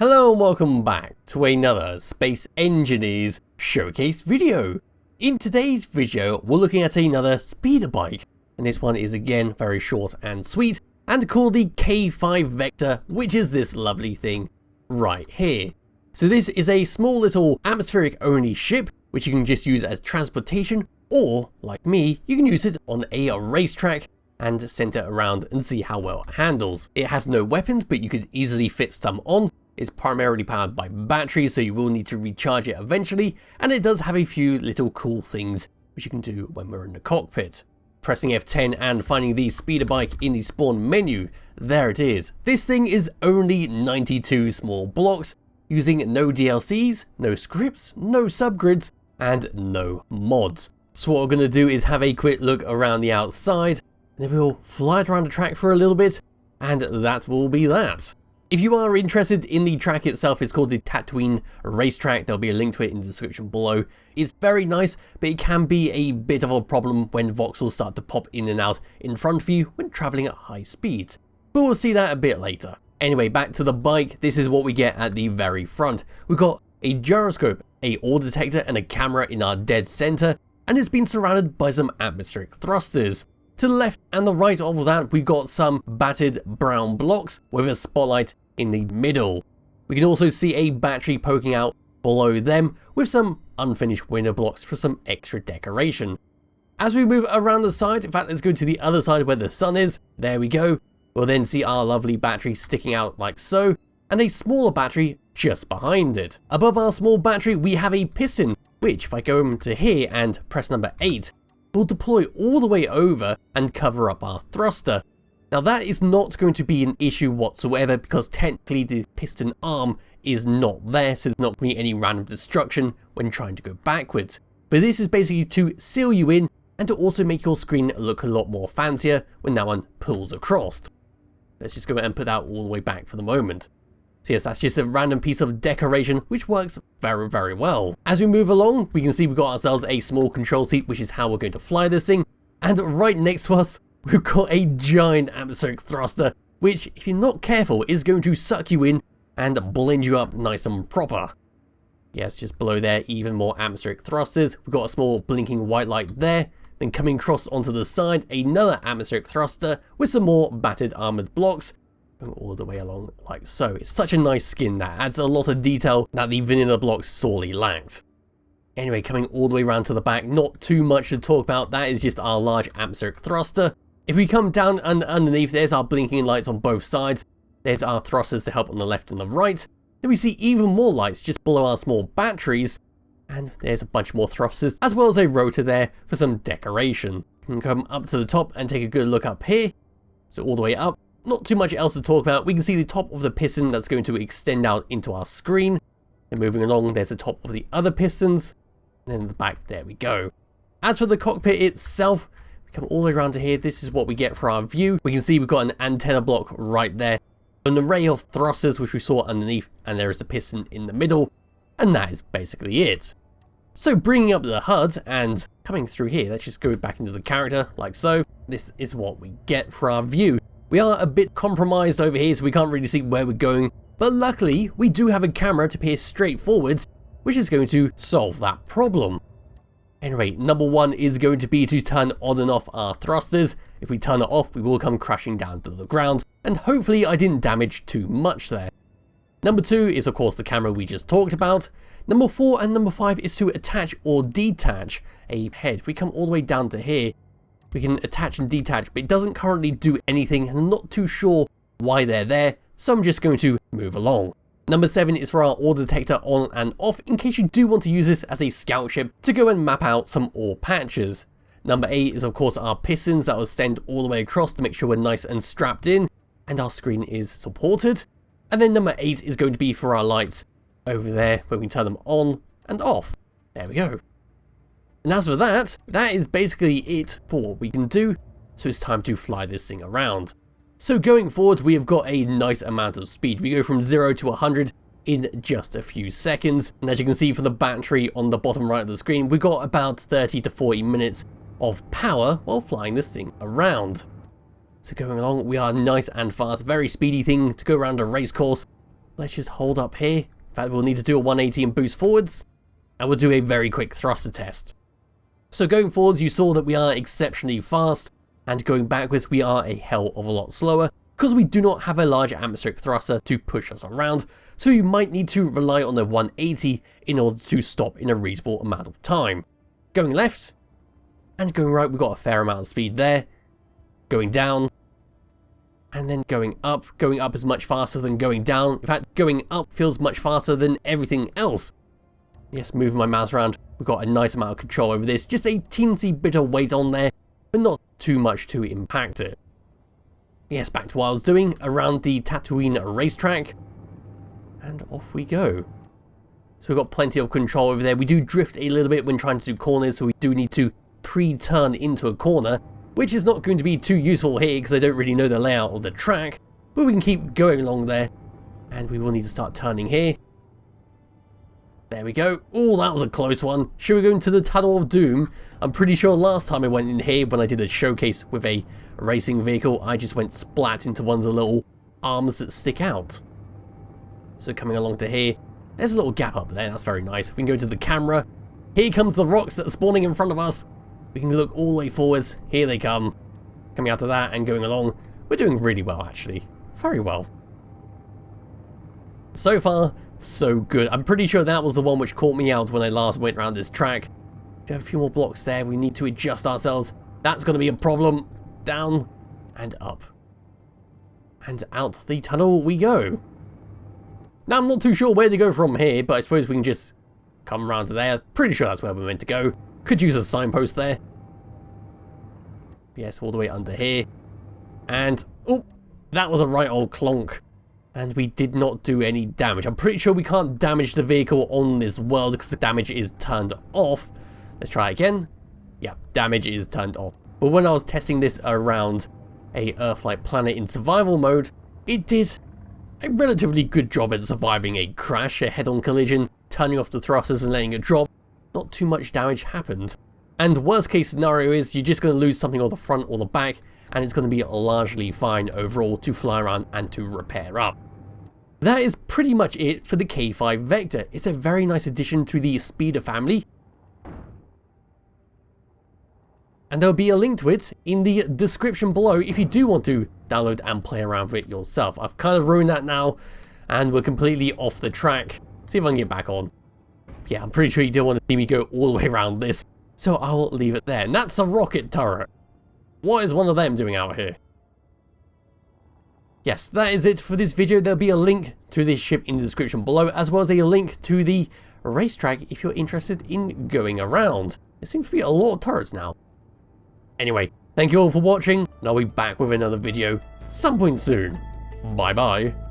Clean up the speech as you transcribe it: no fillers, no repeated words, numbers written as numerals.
Hello and welcome back to another Space Engineers showcase video. In today's video we're looking at another speeder bike, and this one is again very short and sweet and called the K-5 Vector, which is this lovely thing right here. So this is a small little atmospheric only ship which you can just use as transportation, or like me you can use it on a racetrack and send it around and see how well it handles. It has no weapons, but you could easily fit some on. It's primarily powered by batteries, so you will need to recharge it eventually, and it does have a few little cool things which you can do when we're in the cockpit. Pressing F10 and finding the speeder bike in the spawn menu, there it is. This thing is only 92 small blocks, using no DLCs, no scripts, no subgrids, and no mods. So what we're going to do is have a quick look around the outside, and then we'll fly it around the track for a little bit, and that will be that. If you are interested in the track itself, it's called the Tatooine Race track. There'll be a link to it in the description below. It's very nice, but it can be a bit of a problem when voxels start to pop in and out in front of you when traveling at high speeds. But we'll see that a bit later. Anyway, back to the bike. This is what we get at the very front. We've got a gyroscope, a ore detector, and a camera in our dead center, and it's been surrounded by some atmospheric thrusters. To the left and the right of that, we've got some battered brown blocks with a spotlight in the middle. We can also see a battery poking out below them with some unfinished window blocks for some extra decoration. As we move around the side, in fact let's go to the other side where the sun is, there we go, we'll then see our lovely battery sticking out like so, and a smaller battery just behind it. Above our small battery we have a piston, which if I go into here and press number 8, will deploy all the way over and cover up our thruster. Now that is not going to be an issue whatsoever because technically the piston arm is not there, so there's not going to be any random destruction when trying to go backwards. But this is basically to seal you in and to also make your screen look a lot more fancier when that one pulls across. Let's just go ahead and put that all the way back for the moment. So yes, that's just a random piece of decoration which works very well. As we move along, we can see we've got ourselves a small control seat, which is how we're going to fly this thing. And right next to us, we've got a giant atmospheric thruster, which if you're not careful is going to suck you in and blend you up nice and proper. Yes, just below there, even more atmospheric thrusters. We've got a small blinking white light there. Then coming across onto the side, another atmospheric thruster with some more battered armored blocks. All the way along like so. It's such a nice skin that adds a lot of detail that the vanilla blocks sorely lacked. Anyway, coming all the way around to the back, not too much to talk about. That is just our large atmospheric thruster. If we come down and underneath, there's our blinking lights on both sides. There's our thrusters to help on the left and the right. Then we see even more lights just below our small batteries. And there's a bunch more thrusters, as well as a rotor there for some decoration. You can come up to the top and take a good look up here. So all the way up. Not too much else to talk about. We can see the top of the piston that's going to extend out into our screen. And moving along, there's the top of the other pistons. And then the back, there we go. As for the cockpit itself, we come all the way around to here. This is what we get for our view. We can see we've got an antenna block right there. An array of thrusters, which we saw underneath. And there is a piston in the middle. And that is basically it. So bringing up the HUD and coming through here, let's just go back into the character like so. This is what we get for our view. We are a bit compromised over here, so we can't really see where we're going, but luckily we do have a camera to peer straight forwards, which is going to solve that problem. Anyway, number 1 is going to be to turn on and off our thrusters. If we turn it off, we will come crashing down to the ground, and hopefully I didn't damage too much there. Number 2 is of course the camera we just talked about. Number 4 and number 5 is to attach or detach a head. If we come all the way down to here, we can attach and detach, but it doesn't currently do anything, and I'm not too sure why they're there, so I'm just going to move along. Number 7 is for our ore detector on and off, in case you do want to use this as a scout ship to go and map out some ore patches. Number 8 is of course our pistons that will extend all the way across to make sure we're nice and strapped in, and our screen is supported. And then number 8 is going to be for our lights over there, where we can turn them on and off. There we go. And as for that, that is basically it for what we can do, so it's time to fly this thing around. So going forward, we have got a nice amount of speed. We go from 0 to 100 in just a few seconds, and as you can see from the battery on the bottom right of the screen, we've got about 30 to 40 minutes of power while flying this thing around. So going along, we are nice and fast, very speedy thing to go around a race course. let's just hold up here. In fact, we'll need to do a 180 and boost forwards, and we'll do a very quick thruster test. So going forwards, you saw that we are exceptionally fast, and going backwards, we are a hell of a lot slower, because we do not have a large atmospheric thruster to push us around, so you might need to rely on the 180 in order to stop in a reasonable amount of time. Going left, and going right, we've got a fair amount of speed there. Going down, and then going up. Going up is much faster than going down. In fact, going up feels much faster than everything else. Yes, moving my mouse around, we've got a nice amount of control over this. Just a teensy bit of weight on there, but not too much to impact it. Yes, back to what I was doing around the Tatooine racetrack, and off we go. So we've got plenty of control over there. We do drift a little bit when trying to do corners, so we do need to pre-turn into a corner, which is not going to be too useful here because I don't really know the layout of the track, but we can keep going along there, and we will need to start turning here. There we go. Oh, that was a close one. Should we go into the Tunnel of Doom? I'm pretty sure last time I went in here when I did a showcase with a racing vehicle, I just went splat into one of the little arms that stick out. So coming along to here, there's a little gap up there. That's very nice. We can go to the camera. Here comes the rocks that are spawning in front of us. We can look all the way forwards. Here they come. Coming out of that and going along. We're doing really well, actually. Very well. So far, so good. I'm pretty sure that was the one which caught me out when I last went around this track. We have a few more blocks there. We need to adjust ourselves. That's going to be a problem. Down and up. And out the tunnel we go. Now, I'm not too sure where to go from here, but I suppose we can just come around to there. Pretty sure that's where we're meant to go. Could use a signpost there. Yes, all the way under here. And, oh, that was a right old clonk. And we did not do any damage. I'm pretty sure we can't damage the vehicle on this world because the damage is turned off. Let's try again. Yeah, damage is turned off. But when I was testing this around a Earth-like planet in survival mode, it did a relatively good job at surviving a crash, a head-on collision, turning off the thrusters and letting it drop. Not too much damage happened. And worst case scenario is you're just going to lose something on the front or the back, and it's going to be largely fine overall to fly around and to repair up. That is pretty much it for the K-5 Vector. It's a very nice addition to the Speeder family. And there'll be a link to it in the description below if you do want to download and play around with it yourself. I've kind of ruined that now, and we're completely off the track. See if I can get back on. Yeah, I'm pretty sure you don't want to see me go all the way around this, so I'll leave it there. And that's a rocket turret. What is one of them doing out here? Yes, that is it for this video. There'll be a link to this ship in the description below, as well as a link to the racetrack if you're interested in going around. There seems to be a lot of turrets now. Anyway, thank you all for watching, and I'll be back with another video some point soon. Bye bye.